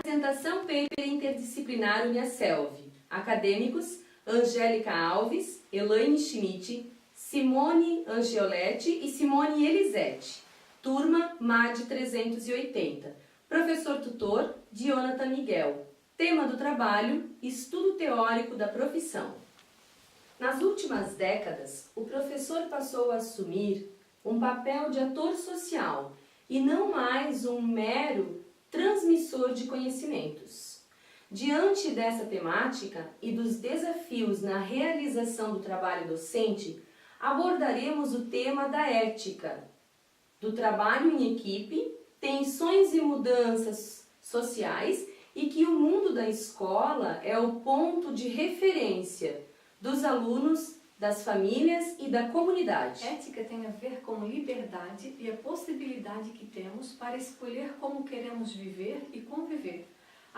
Apresentação paper interdisciplinar Uniaselv. Acadêmicos: Angélica Alves, Elaine Schmidt, Simone Angioletti e Simone Elisete. Turma MAD 380. Professor tutor: Dionata Miguel. Tema do trabalho: Estudo teórico da profissão. Nas últimas décadas, o professor passou a assumir um papel de ator social e não mais um mero transmissor de conhecimentos. Diante dessa temática e dos desafios na realização do trabalho docente, abordaremos o tema da ética, do trabalho em equipe, tensões e mudanças sociais e que o mundo da escola é o ponto de referência dos alunos, das famílias e da comunidade. Ética tem a ver com liberdade e a possibilidade que temos para escolher como queremos viver e conviver.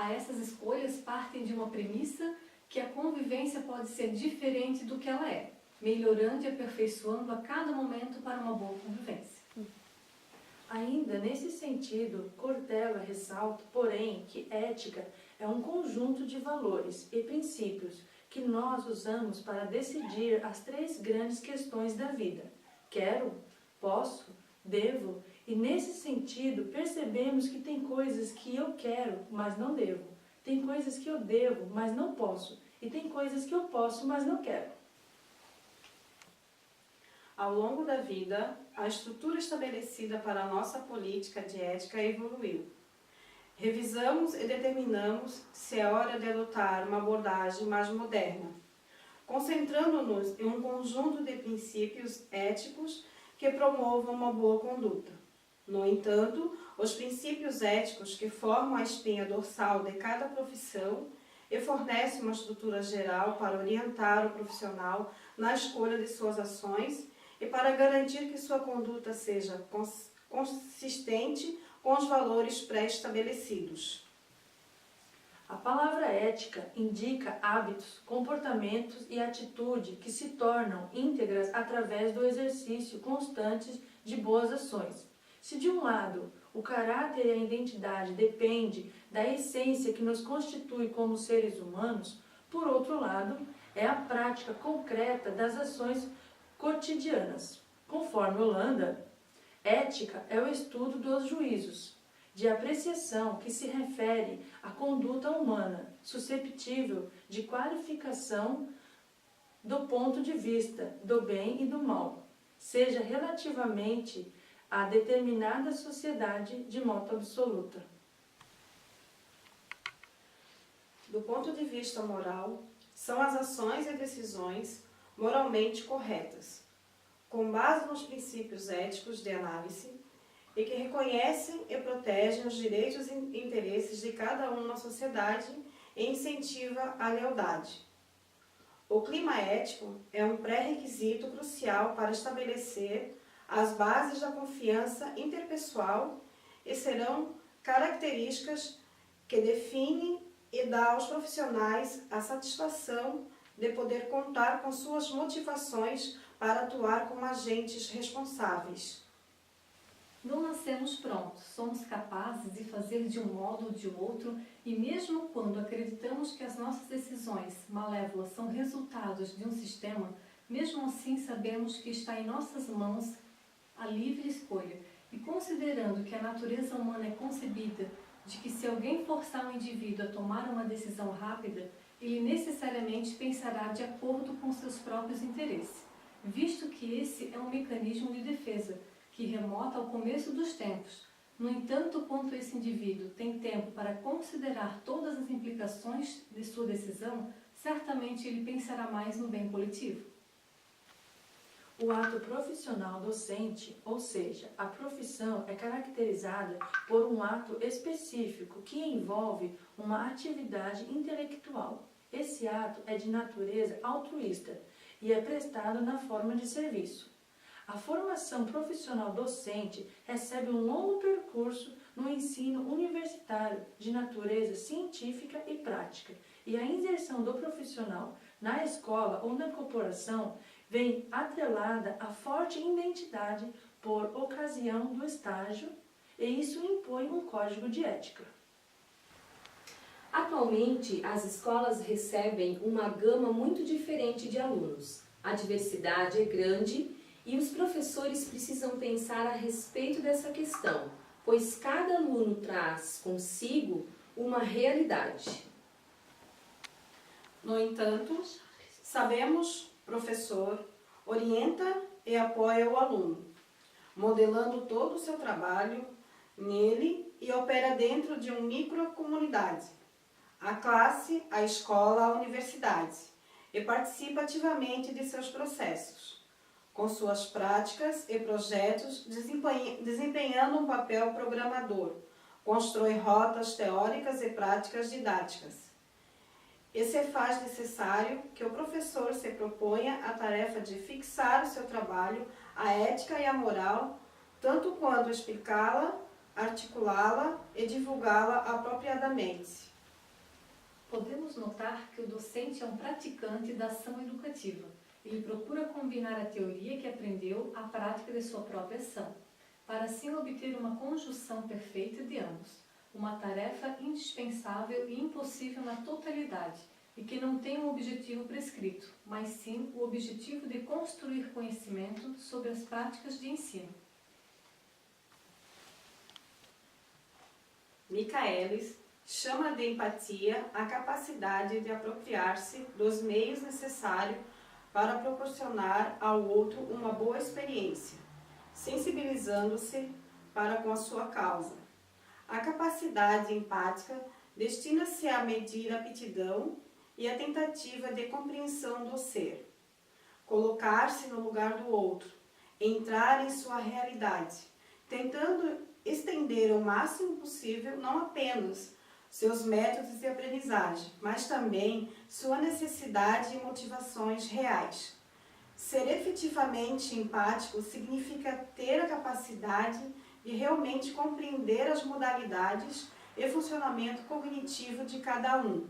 Essas escolhas partem de uma premissa que a convivência pode ser diferente do que ela é, melhorando e aperfeiçoando a cada momento para uma boa convivência. Ainda nesse sentido, Cortella ressalta, porém, que ética é um conjunto de valores e princípios que nós usamos para decidir as três grandes questões da vida: quero, posso, devo. E nesse sentido, percebemos que tem coisas que eu quero, mas não devo. Tem coisas que eu devo, mas não posso. E tem coisas que eu posso, mas não quero. Ao longo da vida, a estrutura estabelecida para a nossa política de ética evoluiu. Revisamos e determinamos se é hora de adotar uma abordagem mais moderna, concentrando-nos em um conjunto de princípios éticos que promovam uma boa conduta. No entanto, os princípios éticos que formam a espinha dorsal de cada profissão e fornecem uma estrutura geral para orientar o profissional na escolha de suas ações e para garantir que sua conduta seja consistente com os valores pré-estabelecidos. A palavra ética indica hábitos, comportamentos e atitude que se tornam íntegras através do exercício constante de boas ações. Se de um lado o caráter e a identidade dependem da essência que nos constitui como seres humanos, por outro lado, é a prática concreta das ações cotidianas. Conforme Holanda, ética é o estudo dos juízos, de apreciação que se refere à conduta humana, susceptível de qualificação do ponto de vista do bem e do mal, seja relativamente a determinada sociedade de modo absoluta. Do ponto de vista moral, são as ações e decisões moralmente corretas, com base nos princípios éticos de análise e que reconhecem e protegem os direitos e interesses de cada um na sociedade e incentiva a lealdade. O clima ético é um pré-requisito crucial para estabelecer as bases da confiança interpessoal e serão características que definem e dão aos profissionais a satisfação de poder contar com suas motivações para atuar como agentes responsáveis. Não nascemos prontos, somos capazes de fazer de um modo ou de outro, e mesmo quando acreditamos que as nossas decisões malévolas são resultados de um sistema, mesmo assim sabemos que está em nossas mãos a livre escolha. E considerando que a natureza humana é concebida de que se alguém forçar um indivíduo a tomar uma decisão rápida, ele necessariamente pensará de acordo com seus próprios interesses, visto que esse é um mecanismo de defesa que remota ao começo dos tempos. No entanto, quanto esse indivíduo tem tempo para considerar todas as implicações de sua decisão, certamente ele pensará mais no bem coletivo. O ato profissional docente, ou seja, a profissão, é caracterizada por um ato específico que envolve uma atividade intelectual. Esse ato é de natureza altruísta e é prestado na forma de serviço. A formação profissional docente recebe um longo percurso no ensino universitário de natureza científica e prática, e a inserção do profissional na escola ou na corporação vem atrelada à forte identidade por ocasião do estágio, e isso impõe um código de ética. Atualmente, as escolas recebem uma gama muito diferente de alunos. A diversidade é grande e os professores precisam pensar a respeito dessa questão, pois cada aluno traz consigo uma realidade. No entanto, sabemos, professor, orienta e apoia o aluno, modelando todo o seu trabalho nele e opera dentro de uma microcomunidade, a classe, a escola, a universidade, e participa ativamente de seus processos, com suas práticas e projetos, desempenhando um papel programador, constrói rotas teóricas e práticas didáticas. E se faz necessário que o professor se proponha a tarefa de fixar o seu trabalho, a ética e a moral, tanto quanto explicá-la, articulá-la e divulgá-la apropriadamente. Podemos notar que o docente é um praticante da ação educativa. Ele procura combinar a teoria que aprendeu à prática de sua própria ação, para assim obter uma conjunção perfeita de ambos, uma tarefa indispensável e impossível na totalidade, e que não tem um objetivo prescrito, mas sim o objetivo de construir conhecimento sobre as práticas de ensino. Michaelis chama de empatia a capacidade de apropriar-se dos meios necessários para proporcionar ao outro uma boa experiência, sensibilizando-se para com a sua causa. A capacidade empática destina-se a medir a aptidão e a tentativa de compreensão do ser, colocar-se no lugar do outro, entrar em sua realidade, tentando estender o máximo possível não apenas seus métodos de aprendizagem, mas também sua necessidade e motivações reais. Ser efetivamente empático significa ter a capacidade de realmente compreender as modalidades e funcionamento cognitivo de cada um.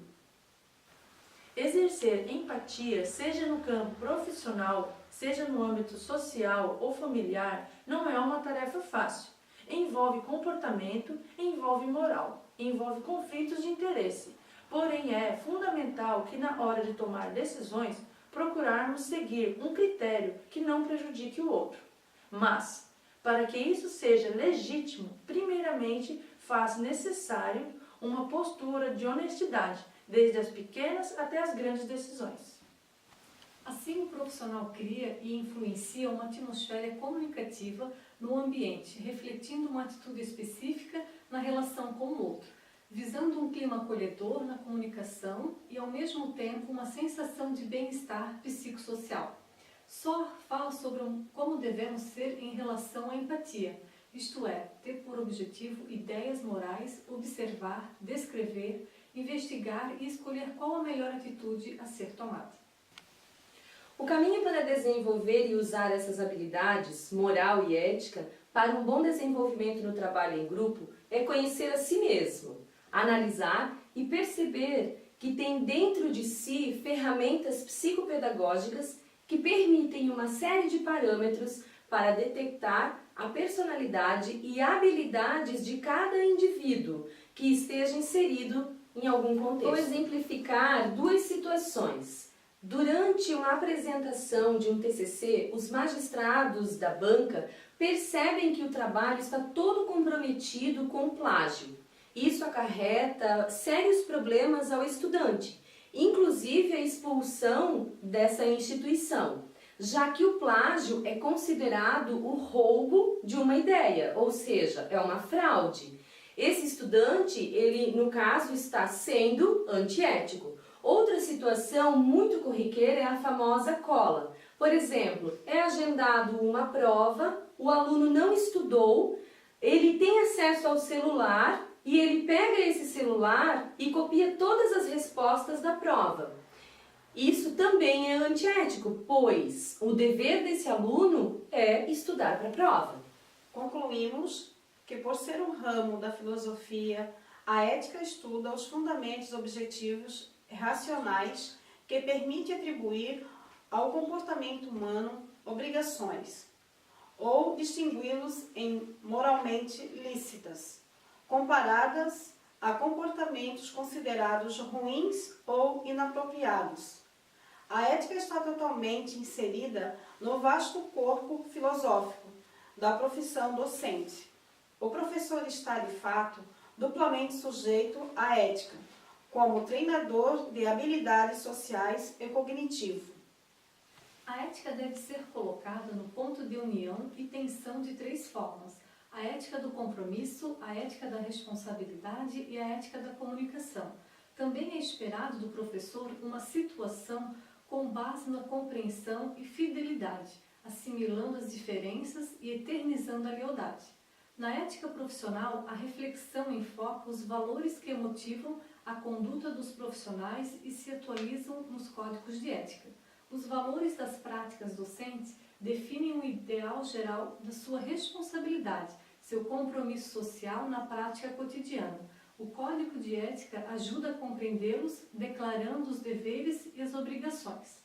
Exercer empatia, seja no campo profissional, seja no âmbito social ou familiar, não é uma tarefa fácil. Envolve comportamento, envolve moral, envolve conflitos de interesse. Porém, é fundamental que na hora de tomar decisões, procurarmos seguir um critério que não prejudique o outro. Mas, para que isso seja legítimo, primeiramente faz necessário uma postura de honestidade, desde as pequenas até as grandes decisões. Assim, o profissional cria e influencia uma atmosfera comunicativa no ambiente, refletindo uma atitude específica na relação com o outro, visando um clima acolhedor na comunicação e, ao mesmo tempo, uma sensação de bem-estar psicossocial. Só fala sobre como devemos ser em relação à empatia, isto é, ter por objetivo ideias morais, observar, descrever, investigar e escolher qual a melhor atitude a ser tomada. O caminho para desenvolver e usar essas habilidades, moral e ética, para um bom desenvolvimento no trabalho em grupo é conhecer a si mesmo, analisar e perceber que tem dentro de si ferramentas psicopedagógicas que permitem uma série de parâmetros para detectar a personalidade e habilidades de cada indivíduo que esteja inserido em algum contexto. Vou exemplificar duas situações. Durante uma apresentação de um TCC, os magistrados da banca percebem que o trabalho está todo comprometido com plágio. Isso acarreta sérios problemas ao estudante, inclusive a expulsão dessa instituição, já que o plágio é considerado o roubo de uma ideia, ou seja, é uma fraude. Esse estudante, ele no caso está sendo antiético. Outra situação muito corriqueira é a famosa cola. Por exemplo, é agendado uma prova, o aluno não estudou, ele tem acesso ao celular e ele pega esse celular e copia todas as respostas da prova. Isso também é antiético, pois o dever desse aluno é estudar para a prova. Concluímos que, por ser um ramo da filosofia, a ética estuda os fundamentos objetivos racionais que permite atribuir ao comportamento humano obrigações ou distingui-los em moralmente lícitas, comparadas a comportamentos considerados ruins ou inapropriados. A ética está totalmente inserida no vasto corpo filosófico da profissão docente. O professor está, de fato, duplamente sujeito à ética, como treinador de habilidades sociais e cognitivo. A ética deve ser colocada no ponto de união e tensão de 3 formas: a ética do compromisso, a ética da responsabilidade e a ética da comunicação. Também é esperado do professor uma situação com base na compreensão e fidelidade, assimilando as diferenças e eternizando a lealdade. Na ética profissional, a reflexão enfoca os valores que motivam a conduta dos profissionais e se atualizam nos códigos de ética. Os valores das práticas docentes definem o ideal geral da sua responsabilidade, seu compromisso social na prática cotidiana. O Código de Ética ajuda a compreendê-los, declarando os deveres e as obrigações.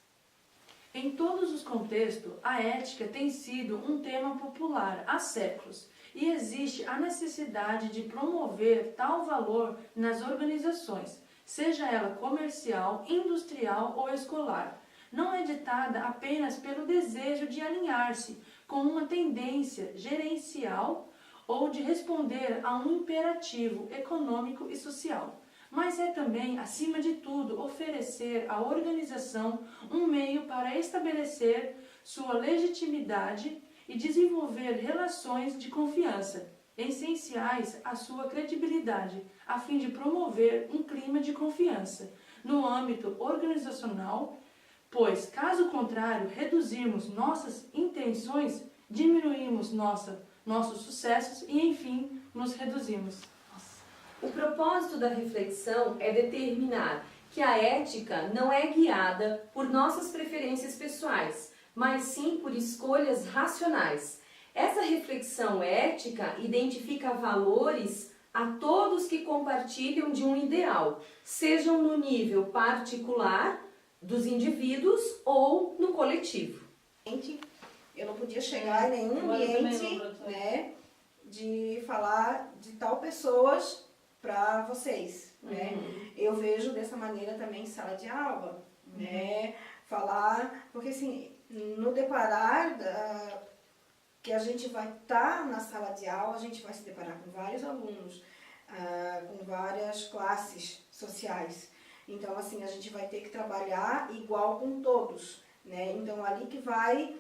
Em todos os contextos, a ética tem sido um tema popular há séculos e existe a necessidade de promover tal valor nas organizações, seja ela comercial, industrial ou escolar. Não é ditada apenas pelo desejo de alinhar-se com uma tendência gerencial ou de responder a um imperativo econômico e social, mas é também, acima de tudo, oferecer à organização um meio para estabelecer sua legitimidade e desenvolver relações de confiança, essenciais à sua credibilidade, a fim de promover um clima de confiança no âmbito organizacional, pois, caso contrário, reduzirmos nossas intenções, diminuímos nossos sucessos e, enfim, nos reduzimos. O propósito da reflexão é determinar que a ética não é guiada por nossas preferências pessoais, mas sim por escolhas racionais. Essa reflexão ética identifica valores a todos que compartilham de um ideal, sejam no nível particular dos indivíduos ou no coletivo. Eu não podia chegar em nenhum ambiente, né, de falar de tal pessoas para vocês, né? Eu vejo dessa maneira também em sala de aula, né? Falar, porque assim, no deparar que a gente vai estar na sala de aula, a gente vai se deparar com vários alunos, com várias classes sociais. Então, assim, a gente vai ter que trabalhar igual com todos, né? Então, ali que vai,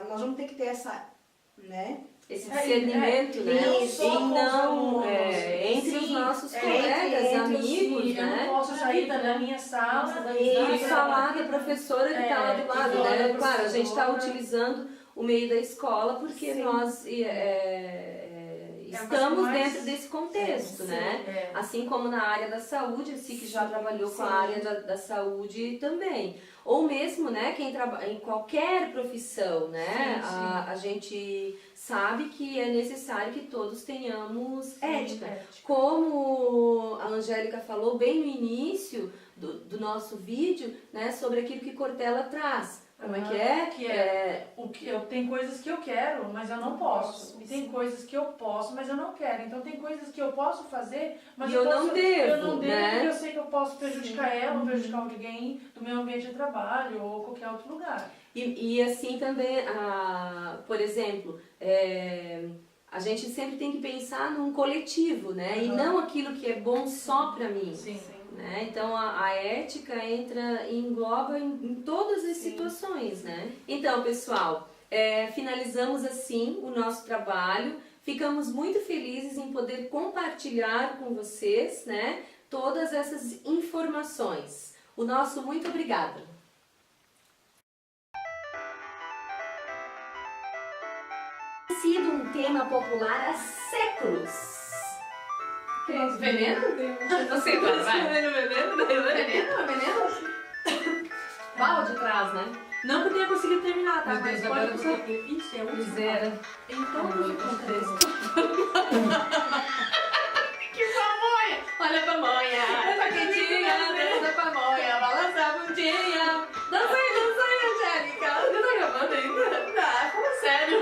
nós vamos ter que ter essa, né? Esse discernimento, né? Isso, E não entre os nossos colegas, amigos, eu né? não posso sair da minha sala E falar da professora que está lá do lado, né? da Claro, a gente está professora. utilizando o meio da escola porque Sim. nós estamos mais- dentro desse contexto, né? É. Assim como na área da saúde, a SIC já trabalhou com a Sim. área da saúde também. Ou mesmo, né, quem trabalha em qualquer profissão, né? Sim, sim. A gente sabe que é necessário que todos tenhamos ética. Como a Angélica falou bem no início do nosso vídeo, né, sobre aquilo que Cortella traz. Como é que é? Que é o que tem coisas que eu quero, mas eu não posso. E tem coisas que eu posso, mas eu não quero. Então tem coisas que eu posso fazer, mas E eu não devo, eu não devo, né? porque eu sei que eu posso prejudicar ela, ou prejudicar alguém do meu ambiente de trabalho ou qualquer outro lugar. E assim também, por exemplo, a gente sempre tem que pensar num coletivo, né? E não aquilo que é bom só para mim. Sim. Né? Então a ética engloba em todas as situações, né? Então, pessoal, finalizamos assim o nosso trabalho. Ficamos muito felizes em poder compartilhar com vocês, né, todas essas informações. O nosso muito obrigada. Tem sido um tema popular há séculos. Veneno? Você vai. Veneno? Balde atrás, né? Não porque eu consegui terminar, tá? Meu Deus, Mas agora pode eu ser. Ixi, é o último. Zero. Em todos os contextos. Que pamonha! Olha a pamonha! Tá quentinha, dança da pamonha, balança a bundinha. Dança aí, Angélica! Você tá gravando ainda? Tá, fala sério.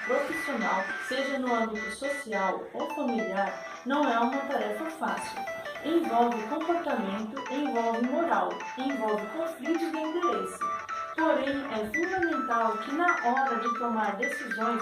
Profissional, seja no âmbito social ou familiar não é uma tarefa fácil. Envolve comportamento, envolve moral, envolve conflitos de interesse. Porém, é fundamental que na hora de tomar decisões,